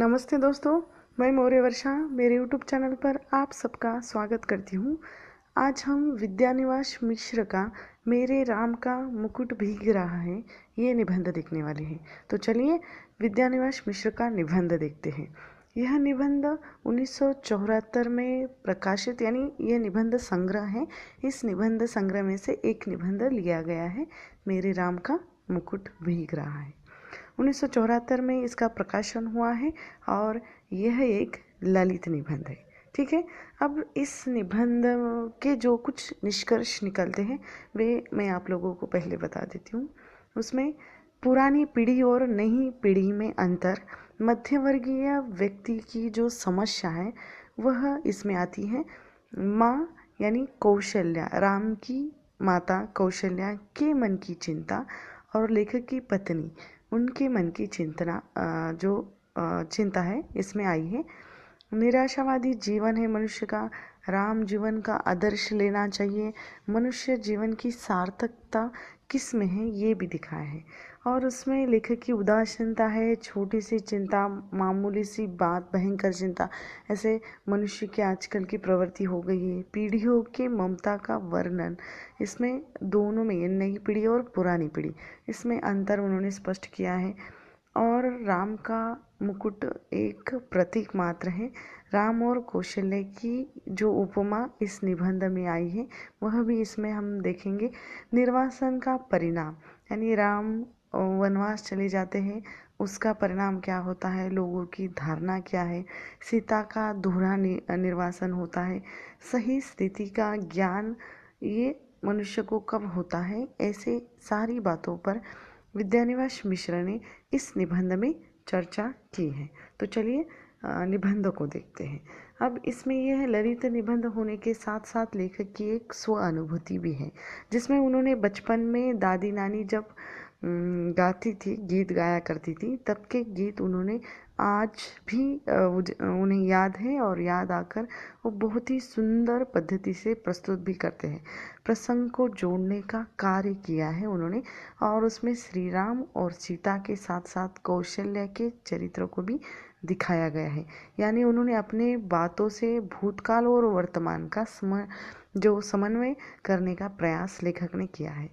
नमस्ते दोस्तों, मैं मौर्य वर्षा मेरे यूट्यूब चैनल पर आप सबका स्वागत करती हूँ। आज हम विद्यानिवास मिश्र का मेरे राम का मुकुट भीग रहा है ये निबंध देखने वाले हैं। तो चलिए विद्यानिवास मिश्र का निबंध देखते हैं। यह निबंध 1974 में प्रकाशित ये निबंध संग्रह है। इस निबंध संग्रह में से एक निबंध लिया गया है, मेरे राम का मुकुट भीग रहा है। 1974 में इसका प्रकाशन हुआ है और यह एक ललित निबंध है। ठीक है, अब इस निबंध के जो कुछ निष्कर्ष निकलते हैं वे मैं आप लोगों को पहले बता देती हूँ। उसमें पुरानी पीढ़ी और नई पीढ़ी में अंतर, मध्यवर्गीय व्यक्ति की जो समस्या है वह इसमें आती है। माँ यानी कौशल्या, राम की माता कौशल्या के मन की चिंता और लेखक की पत्नी उनके मन की चिंता है इसमें आई है। निराशावादी जीवन है मनुष्य का, राम जीवन का आदर्श लेना चाहिए, मनुष्य जीवन की सार्थकता किस में है ये भी दिखाया है। और उसमें लेखक की उदासीनता है, छोटी सी चिंता, मामूली सी बात भयंकर चिंता, ऐसे मनुष्य की आजकल की प्रवृत्ति हो गई है। पीढ़ियों के ममता का वर्णन, इसमें दोनों में नई पीढ़ी और पुरानी पीढ़ी इसमें अंतर उन्होंने स्पष्ट किया है। और राम का मुकुट एक प्रतीक मात्र है। राम और कौशल्य की जो उपमा इस निबंध में आई है वह भी इसमें हम देखेंगे। निर्वासन का परिणाम यानी राम वनवास चले जाते हैं, उसका परिणाम क्या होता है, लोगों की धारणा क्या है, सीता का दोहरा निर्वासन होता है, सही स्थिति का ज्ञान ये मनुष्य को कब होता है, ऐसे सारी बातों पर विद्यानिवास मिश्र ने इस निबंध में चर्चा की है। तो चलिए निबंध को देखते हैं। अब इसमें यह ललित निबंध होने के साथ साथ लेखक की एक स्व अनुभूति भी है, जिसमें उन्होंने बचपन में दादी नानी जब गाती थी, गीत गाया करती थी, तब के गीत उन्होंने आज भी उन्हें याद है और याद आकर वो बहुत ही सुंदर पद्धति से प्रस्तुत भी करते हैं। प्रसंग को जोड़ने का कार्य किया है उन्होंने और उसमें श्री राम और सीता के साथ साथ कौशल्या के चरित्र को भी दिखाया गया है। यानी उन्होंने अपने बातों से भूतकाल और वर्तमान का समन्वय करने का प्रयास लेखक ने किया है।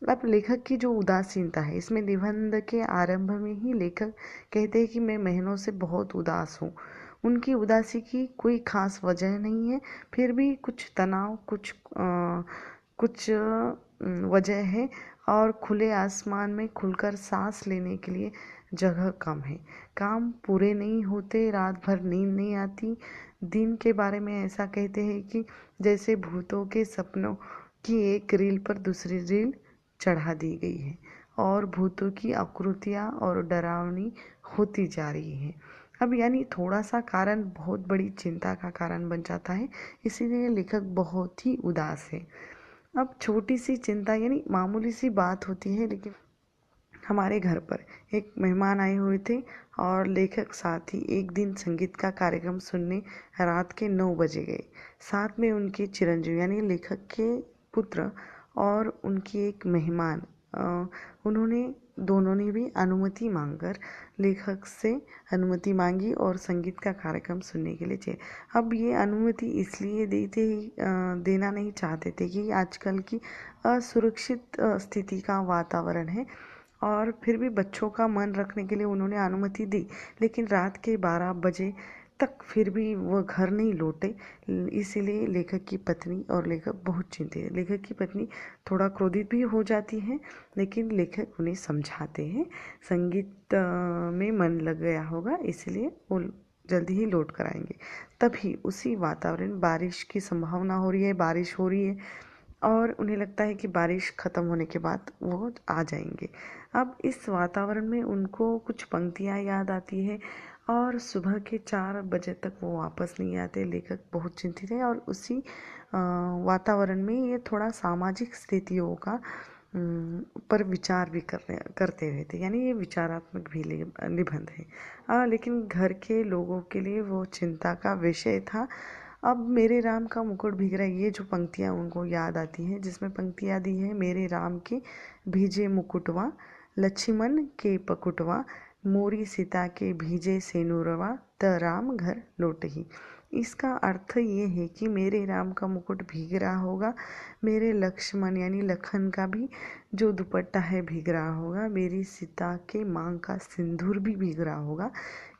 अब लेखक की जो उदासीनता है, इसमें निबंध के आरंभ में ही लेखक कहते हैं कि मैं महीनों से बहुत उदास हूँ। उनकी उदासी की कोई खास वजह नहीं है, फिर भी कुछ तनाव, कुछ वजह है और खुले आसमान में खुलकर सांस लेने के लिए जगह कम है। काम पूरे नहीं होते, रात भर नींद नहीं आती। दिन के बारे में ऐसा कहते हैं कि जैसे भूतों के सपनों की एक रील पर दूसरी रील चढ़ा दी गई है और भूतों की आकृतियाँ और डरावनी होती जा रही है। अब यानी थोड़ा सा कारण बहुत बड़ी चिंता का कारण बन जाता है, इसीलिए लेखक बहुत ही उदास है। अब छोटी सी चिंता यानी मामूली सी बात होती है, लेकिन हमारे घर पर एक मेहमान आए हुए थे और लेखक साथ ही एक दिन संगीत का कार्यक्रम सुनने रात के 9 बजे गए। साथ में उनके चिरंजीव यानी लेखक के पुत्र और उनकी एक मेहमान, उन्होंने दोनों ने भी अनुमति मांगकर लेखक से अनुमति मांगी और संगीत का कार्यक्रम सुनने के लिए चाहिए। अब ये अनुमति इसलिए देना नहीं चाहते थे कि आजकल की असुरक्षित स्थिति का वातावरण है और फिर भी बच्चों का मन रखने के लिए उन्होंने अनुमति दी, लेकिन रात के 12 बजे तक फिर भी वह घर नहीं लौटे। इसीलिए लेखक की पत्नी और लेखक बहुत चिंतित है। लेखक की पत्नी थोड़ा क्रोधित भी हो जाती है, लेकिन लेखक उन्हें समझाते हैं संगीत में मन लग गया होगा, इसलिए वो जल्दी ही लौट कर आएंगे। तभी उसी वातावरण बारिश की संभावना हो रही है, बारिश हो रही है और उन्हें लगता है कि बारिश ख़त्म होने के बाद वो आ जाएंगे। अब इस वातावरण में उनको कुछ पंक्तियाँ याद आती है और सुबह के 4 बजे तक वो वापस नहीं आते। लेखक बहुत चिंतित है और उसी वातावरण में ये थोड़ा सामाजिक स्थितियों का पर विचार भी करते रहते, यानी ये विचारात्मक भी निबंध है। लेकिन घर के लोगों के लिए वो चिंता का विषय था। अब मेरे राम का मुकुट भीग रहा है, ये जो पंक्तियाँ उनको याद आती हैं, जिसमें पंक्तियाँ दी है, मेरे राम के भीजे मुकुटवा, लक्ष्मण के पकुटवा, मोरी सीता के भीजे सेनुरवा त राम घर लौटही। इसका अर्थ ये है कि मेरे राम का मुकुट भीग रहा होगा, मेरे लक्ष्मण यानी लखन का भी जो दुपट्टा है भीग रहा होगा, मेरी सीता के मांग का सिंदूर भी भीग रहा होगा,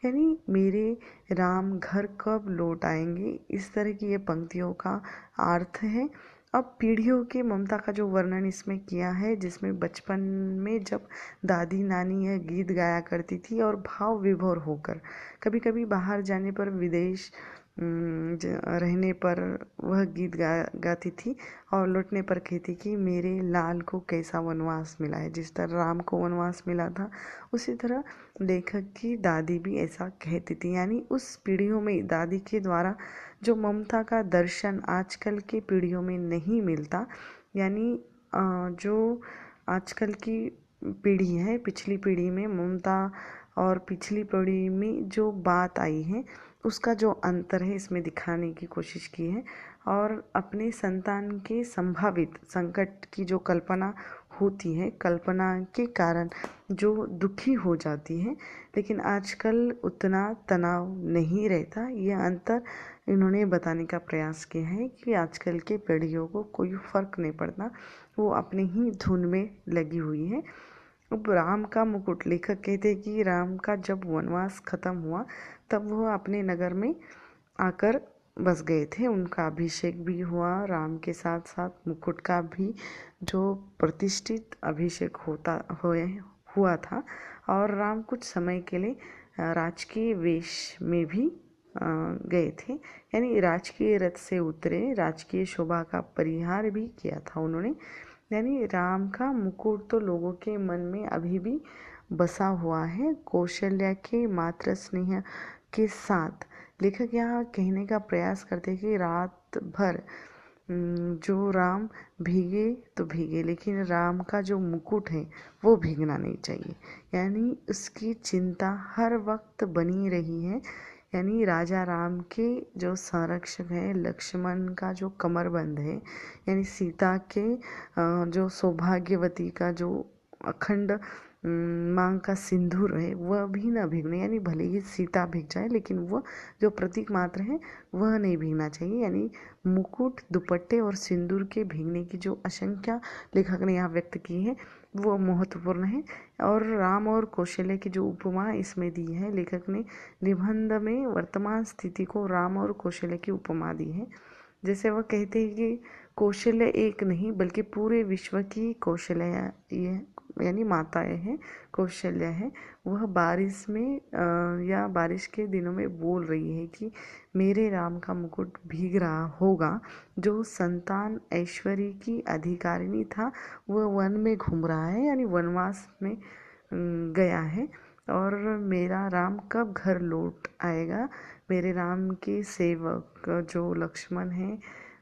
यानी मेरे राम घर कब लौट आएंगे। इस तरह की ये पंक्तियों का अर्थ है। अब पीढ़ियों के ममता का जो वर्णन इसमें किया है, जिसमें बचपन में जब दादी नानी यह गीत गाया करती थी और भाव विभोर होकर, कभी कभी बाहर जाने पर, विदेश रहने पर वह गीत गाती थी और लौटने पर कहती कि मेरे लाल को कैसा वनवास मिला है। जिस तरह राम को वनवास मिला था, उसी तरह लेखक की दादी भी ऐसा कहती थी। यानी उस पीढ़ियों में दादी के द्वारा जो ममता का दर्शन आजकल के पीढ़ियों में नहीं मिलता, यानी जो आजकल की पीढ़ी है, पिछली पीढ़ी में ममता और पिछली पीढ़ी में जो बात आई है उसका जो अंतर है इसमें दिखाने की कोशिश की है। और अपने संतान के संभावित संकट की जो कल्पना होती है, कल्पना के कारण जो दुखी हो जाती है, लेकिन आजकल उतना तनाव नहीं रहता। यह अंतर इन्होंने बताने का प्रयास किया है कि आजकल के पीढ़ियों को कोई फर्क नहीं पड़ता, वो अपनी ही धुन में लगी हुई है। अब राम का मुकुट, लेखक कहते हैं कि राम का जब वनवास खत्म हुआ तब वह अपने नगर में आकर बस गए थे। उनका अभिषेक भी हुआ, राम के साथ साथ मुकुट का भी जो प्रतिष्ठित अभिषेक हुआ था। और राम कुछ समय के लिए राजकीय वेश में भी गए थे, यानी राजकीय रथ से उतरे, राजकीय शोभा का परिहार भी किया था उन्होंने। यानी राम का मुकुट तो लोगों के मन में अभी भी बसा हुआ है। कौशल्या के मातृ स्नेह के साथ लेखक यहाँ कहने का प्रयास करते हैं कि रात भर जो राम भीगे तो भीगे, लेकिन राम का जो मुकुट है वो भीगना नहीं चाहिए। यानी उसकी चिंता हर वक्त बनी रही है। यानी राजा राम के जो संरक्षक हैं, लक्ष्मण का जो कमरबंद है, यानी सीता के जो सौभाग्यवती का जो अखंड मांग का सिंदूर है वह भी न भीगने, यानी भले ही सीता भीग जाए लेकिन वह जो प्रतीक मात्र है वह नहीं भीगना चाहिए। यानी मुकुट, दुपट्टे और सिंदूर के भीगने की जो आशंका लेखक ने यहाँ व्यक्त की है वो महत्वपूर्ण है। और राम और कौशल्य की जो उपमा इसमें दी है, लेखक ने निबंध में वर्तमान स्थिति को राम और कौशल्य की उपमा दी है। जैसे वह कहते हैं कि कौशल्य एक नहीं बल्कि पूरे विश्व की कौशल्य ये यानी माताएं हैं, कौशल्य है। वह बारिश में या बारिश के दिनों में बोल रही है कि मेरे राम का मुकुट भीग रहा होगा। जो संतान ऐश्वर्य की अधिकारिणी था वह वन में घूम रहा है, यानी वनवास में गया है। और मेरा राम कब घर लौट आएगा, मेरे राम के सेवक जो लक्ष्मण है,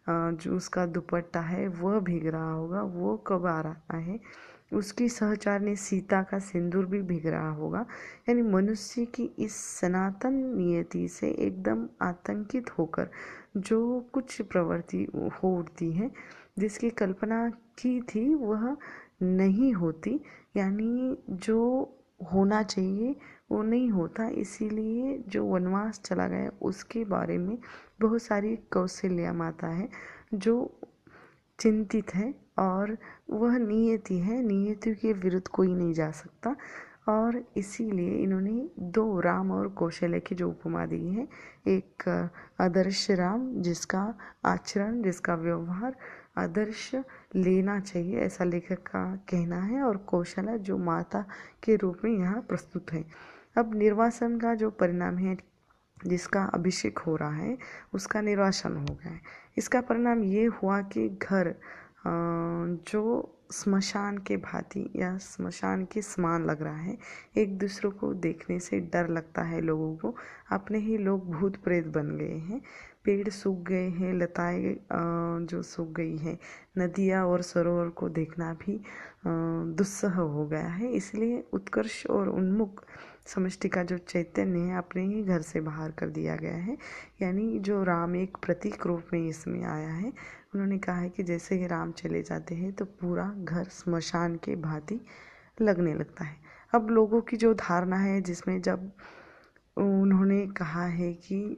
जो उसका दुपट्टा है वह भीग रहा होगा, वो कब आ रहा है। उसकी सहचारिणी सीता का सिंदूर भी भीग रहा होगा। यानी मनुष्य की इस सनातन नियति से एकदम आतंकित होकर जो कुछ प्रवृत्ति हो उठती है, जिसकी कल्पना की थी वह नहीं होती, यानी जो होना चाहिए वो नहीं होता। इसीलिए जो वनवास चला गया उसके बारे में बहुत सारी कौशल्या माता है जो चिंतित है, और वह नियति है, नियति के विरुद्ध कोई नहीं जा सकता। और इसीलिए इन्होंने दो राम और कौशल्य की जो उपमा दी है, एक आदर्श राम जिसका आचरण, जिसका व्यवहार आदर्श लेना चाहिए, ऐसा लेखक का कहना है, और कौशल्या जो माता के रूप में यहाँ प्रस्तुत है। अब निर्वासन का जो परिणाम है, जिसका अभिषेक हो रहा है उसका निर्वासन हो गया है। इसका परिणाम ये हुआ कि घर जो स्मशान के भांति या स्मशान के समान लग रहा है। एक दूसरे को देखने से डर लगता है लोगों को, अपने ही लोग भूत प्रेत बन गए हैं। पेड़ सूख गए हैं, लताएं जो सूख गई है, नदियाँ और सरोवर को देखना भी दुस्सह हो गया है। इसलिए उत्कर्ष और उन्मुख समष्टि का जो चैतन्य है अपने ही घर से बाहर कर दिया गया है। यानी जो राम एक प्रतीक रूप में इसमें आया है। उन्होंने कहा है कि जैसे ही राम चले जाते हैं तो पूरा घर स्मशान के भांति लगने लगता है। अब लोगों की जो धारणा है, जिसमें जब उन्होंने कहा है कि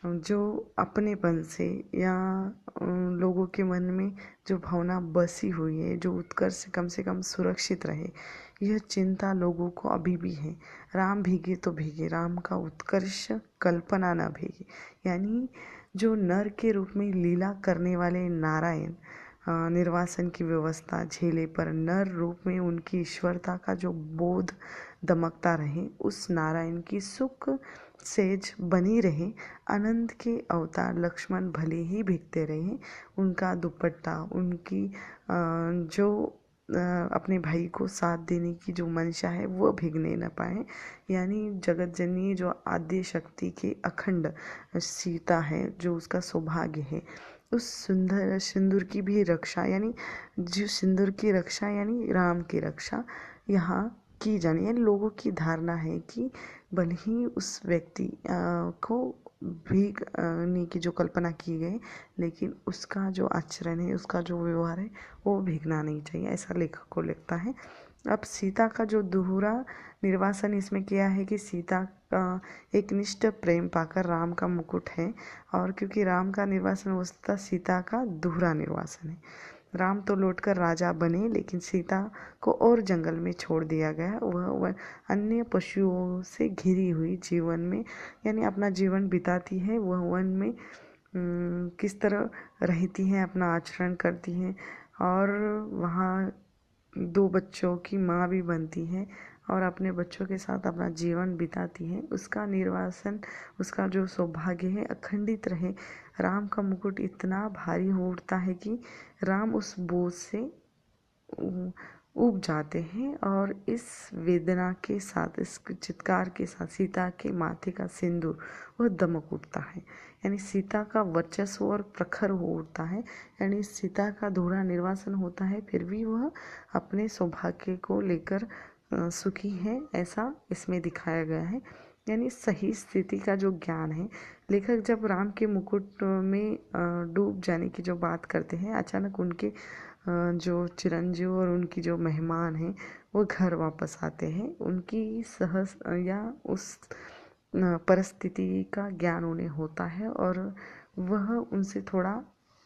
जो अपनेपन से या लोगों के मन में जो भावना बसी हुई है, जो उत्कर्ष से कम सुरक्षित रहे, यह चिंता लोगों को अभी भी है। राम भीगे तो भीगे, राम का उत्कर्ष कल्पना न भीगे। यानी जो नर के रूप में लीला करने वाले नारायण निर्वासन की व्यवस्था झेले, पर नर रूप में उनकी ईश्वरता का जो बोध दमकता रहे, उस नारायण की सुख सेज बनी रहे। अनंत के अवतार लक्ष्मण भले ही भीगते रहे, उनका दुपट्टा, उनकी जो अपने भाई को साथ देने की जो मंशा है, वो भीगने न पाए। यानी जगत जननी जो आद्य शक्ति के अखंड सीता है, जो उसका सौभाग्य है, उस सुंदर सिंदूर की भी रक्षा, यानी जो सिंदूर की रक्षा यानी राम की रक्षा यहाँ की जानी। यानी लोगों की धारणा है कि भले ही उस व्यक्ति को भीगने की जो कल्पना की गई, लेकिन उसका जो आचरण है, उसका जो व्यवहार है, वो भीगना नहीं चाहिए, ऐसा लेखक को लगता है। अब सीता का जो दोहरा निर्वासन इसमें किया है कि सीता का एक निष्ठ प्रेम पाकर राम का मुकुट है, और क्योंकि राम का निर्वासन वस्तुतः सीता का दोहरा निर्वासन है। राम तो लौटकर राजा बने, लेकिन सीता को और जंगल में छोड़ दिया गया। वह अन्य पशुओं से घिरी हुई जीवन में, यानी अपना जीवन बिताती है। वह वन में किस तरह रहती हैं, अपना आचरण करती हैं, और वहाँ 2 बच्चों की माँ भी बनती है और अपने बच्चों के साथ अपना जीवन बिताती है। उसका निर्वासन, उसका जो सौभाग्य है, अखंडित रहे। राम का मुकुट इतना भारी हो उठता है कि राम उस बोझ से ऊब जाते हैं, और इस वेदना के साथ, इस चित्कार के साथ सीता के माथे का सिंदूर वह दमक उठता है। यानी सीता का वर्चस्व और प्रखर हो उठता है। यानी सीता का दोहरा निर्वासन होता है, फिर भी वह अपने सौभाग्य को लेकर सुखी है, ऐसा इसमें दिखाया गया है। यानी सही स्थिति का जो ज्ञान है, लेखक जब राम के मुकुट में डूब जाने की जो बात करते हैं, अचानक उनके जो चिरंजीव और उनकी जो मेहमान हैं, वो घर वापस आते हैं। उनकी सहस या उस परिस्थिति का ज्ञान उन्हें होता है, और वह उनसे थोड़ा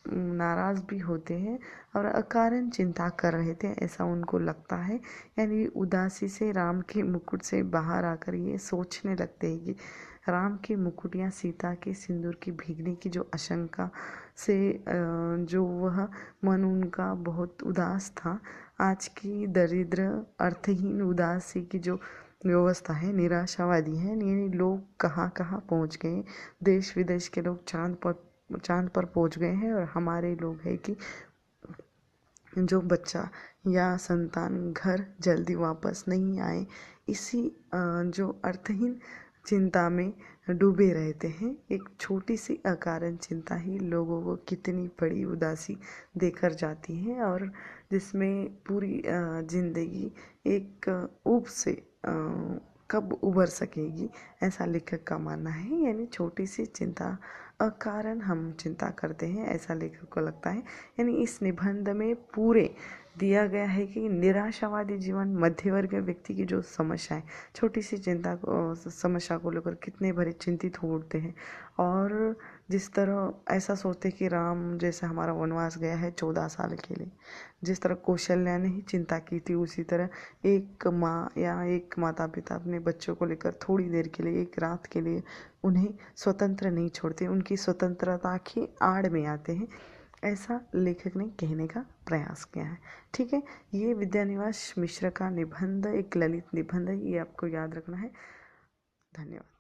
नाराज़ भी होते हैं और अकारण चिंता कर रहे थे, ऐसा उनको लगता है। यानी उदासी से राम के मुकुट से बाहर आकर ये सोचने लगते हैं कि राम के मुकुट या सीता के सिंदूर की भीगने की जो आशंका से जो वह मन उनका बहुत उदास था, आज की दरिद्र अर्थहीन उदासी की जो व्यवस्था है, निराशावादी है। यानी लोग कहाँ कहाँ पहुँच गए, देश विदेश के लोग चांद पर पहुँच गए हैं, और हमारे लोग हैं कि जो बच्चा या संतान घर जल्दी वापस नहीं आए, इसी जो अर्थहीन चिंता में डूबे रहते हैं। एक छोटी सी अकारण चिंता ही लोगों को कितनी बड़ी उदासी देकर जाती है, और जिसमें पूरी जिंदगी एक ऊब से कब उभर सकेगी, ऐसा लेखक का मानना है। यानी छोटी सी चिंता अकारण हम चिंता करते हैं, ऐसा लेखक को लगता है। यानी इस निबंध में पूरे दिया गया है कि निराशावादी जीवन मध्यवर्गीय व्यक्ति की जो समस्या है, छोटी सी चिंता को, समस्या को लेकर कितने भरे चिंतित हो उठते हैं, और जिस तरह ऐसा सोचते कि राम जैसे हमारा वनवास गया है 14 साल के लिए, जिस तरह कौशल्या ने ही चिंता की थी, उसी तरह एक माँ या एक माता पिता अपने बच्चों को लेकर थोड़ी देर के लिए, एक रात के लिए उन्हें स्वतंत्र नहीं छोड़ते, उनकी स्वतंत्रता की आड़ में आते हैं, ऐसा लेखक ने कहने का प्रयास किया है। ठीक है, ये विद्यानिवास मिश्र का निबंध एक ललित निबंध है, ये आपको याद रखना है। धन्यवाद।